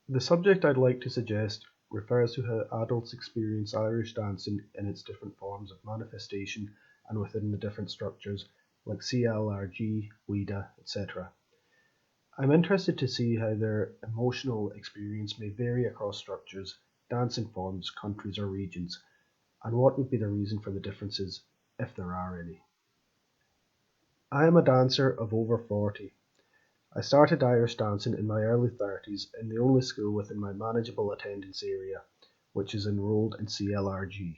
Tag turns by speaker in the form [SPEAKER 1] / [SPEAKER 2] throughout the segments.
[SPEAKER 1] The subject I'd like to suggest refers to how adults experience Irish dancing in its different forms of manifestation and within the different structures like CLRG, WIDA, etc. I'm interested to see how their emotional experience may vary across structures, dancing forms, countries or regions, and what would be the reason for the differences, if there are any. I am a dancer of over 40. I started Irish dancing in my early 30s in the only school within my manageable attendance area, which is enrolled in CLRG.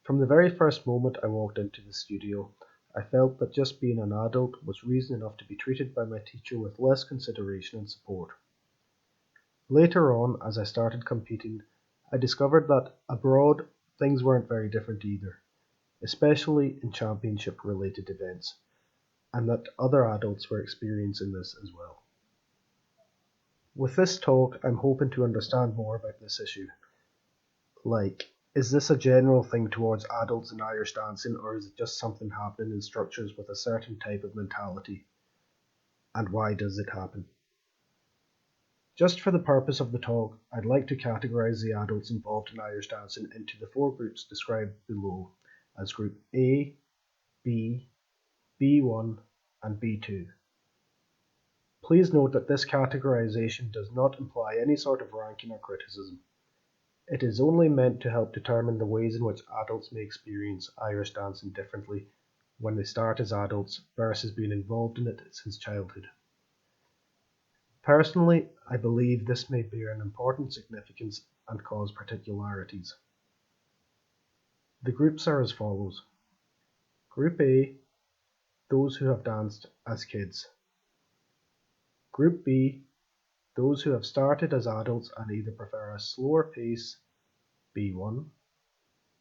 [SPEAKER 1] From the very first moment I walked into the studio, I felt that just being an adult was reason enough to be treated by my teacher with less consideration and support. Later on, as I started competing, I discovered that abroad things weren't very different either, especially in championship related events, and that other adults were experiencing this as well. With this talk, I'm hoping to understand more about this issue. Like, is this a general thing towards adults in Irish dancing, or is it just something happening in structures with a certain type of mentality? And why does it happen? Just for the purpose of the talk, I'd like to categorise the adults involved in Irish dancing into the four groups described below as Group A, B, B1 and B2. Please note that this categorisation does not imply any sort of ranking or criticism. It is only meant to help determine the ways in which adults may experience Irish dancing differently when they start as adults versus being involved in it since childhood. Personally, I believe this may bear an important significance and cause particularities. The groups are as follows. Group A, those who have danced as kids. Group B, those who have started as adults and either prefer a slower pace, B1,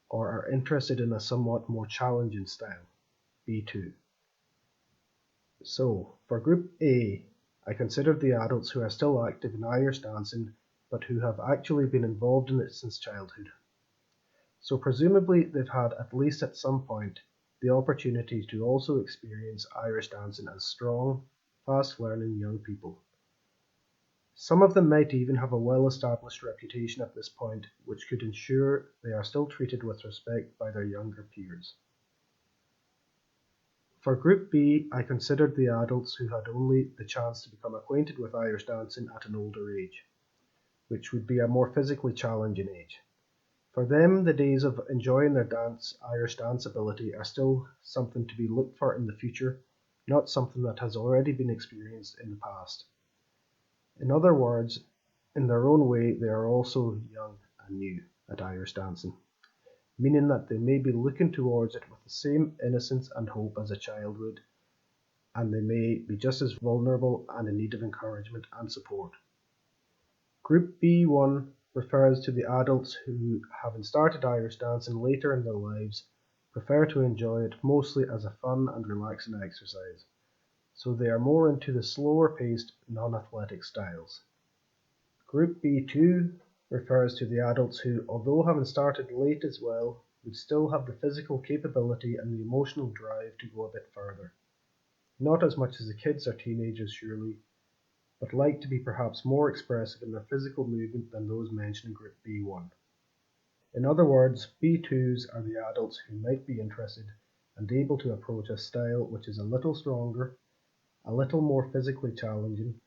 [SPEAKER 1] or are interested in a somewhat more challenging style, B2. So, for Group A, I considered the adults who are still active in Irish dancing but who have actually been involved in it since childhood. So presumably they've had at least at some point the opportunity to also experience Irish dancing as strong, fast-learning young people. Some of them might even have a well-established reputation at this point, which could ensure they are still treated with respect by their younger peers. For Group B, I considered the adults who had only the chance to become acquainted with Irish dancing at an older age, which would be a more physically challenging age. For them, the days of enjoying their Irish dance ability are still something to be looked for in the future, not something that has already been experienced in the past. In other words, in their own way, they are also young and new at Irish dancing, meaning that they may be looking towards it with the same innocence and hope as a child would, and they may be just as vulnerable and in need of encouragement and support. Group B1 refers to the adults who, having started Irish dancing later in their lives, prefer to enjoy it mostly as a fun and relaxing exercise, so they are more into the slower-paced, non-athletic styles. Group B2 refers to the adults who, although having started late as well, would still have the physical capability and the emotional drive to go a bit further. Not as much as the kids or teenagers surely, but like to be perhaps more expressive in their physical movement than those mentioned in Group B1. In other words, B2s are the adults who might be interested and able to approach a style which is a little stronger, a little more physically challenging,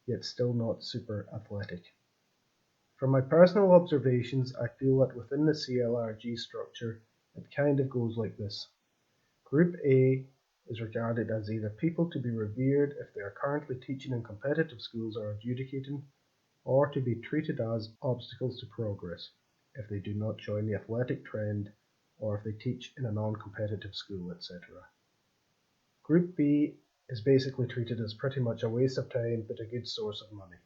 [SPEAKER 1] yet still not super athletic. From my personal observations, I feel that within the CLRG structure, it kind of goes like this. Group A is regarded as either people to be revered if they are currently teaching in competitive schools or adjudicating, or to be treated as obstacles to progress if they do not join the athletic trend or if they teach in a non-competitive school, etc. Group B is basically treated as pretty much a waste of time but a good source of money.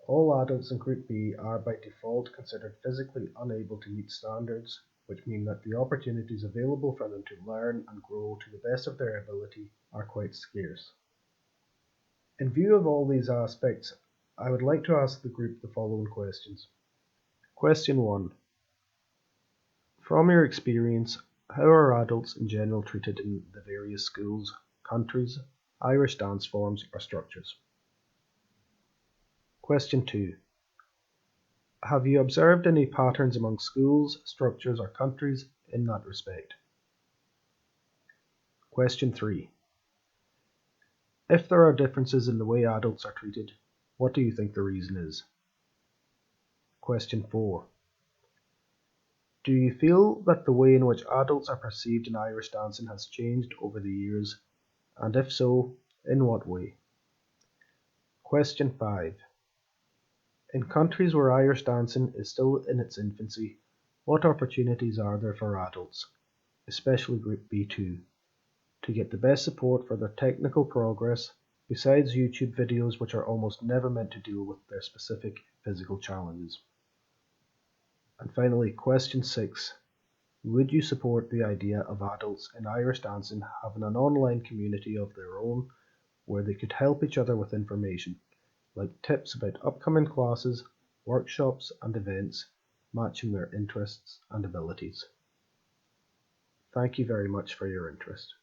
[SPEAKER 1] All adults in Group B are by default considered physically unable to meet standards, which mean that the opportunities available for them to learn and grow to the best of their ability are quite scarce. In view of all these aspects, I would like to ask the group the following questions. Question 1. From your experience, how are adults in general treated in the various schools, countries, Irish dance forms or structures? Question 2. Have you observed any patterns among schools, structures, or countries in that respect? Question 3. If there are differences in the way adults are treated, what do you think the reason is? Question 4. Do you feel that the way in which adults are perceived in Irish dancing has changed over the years, and if so, in what way? Question 5. In countries where Irish dancing is still in its infancy, what opportunities are there for adults, especially Group B2, to get the best support for their technical progress, besides YouTube videos which are almost never meant to deal with their specific physical challenges? And finally, question 6. Would you support the idea of adults in Irish dancing having an online community of their own where they could help each other with information, like tips about upcoming classes, workshops and events, matching their interests and abilities? Thank you very much for your interest.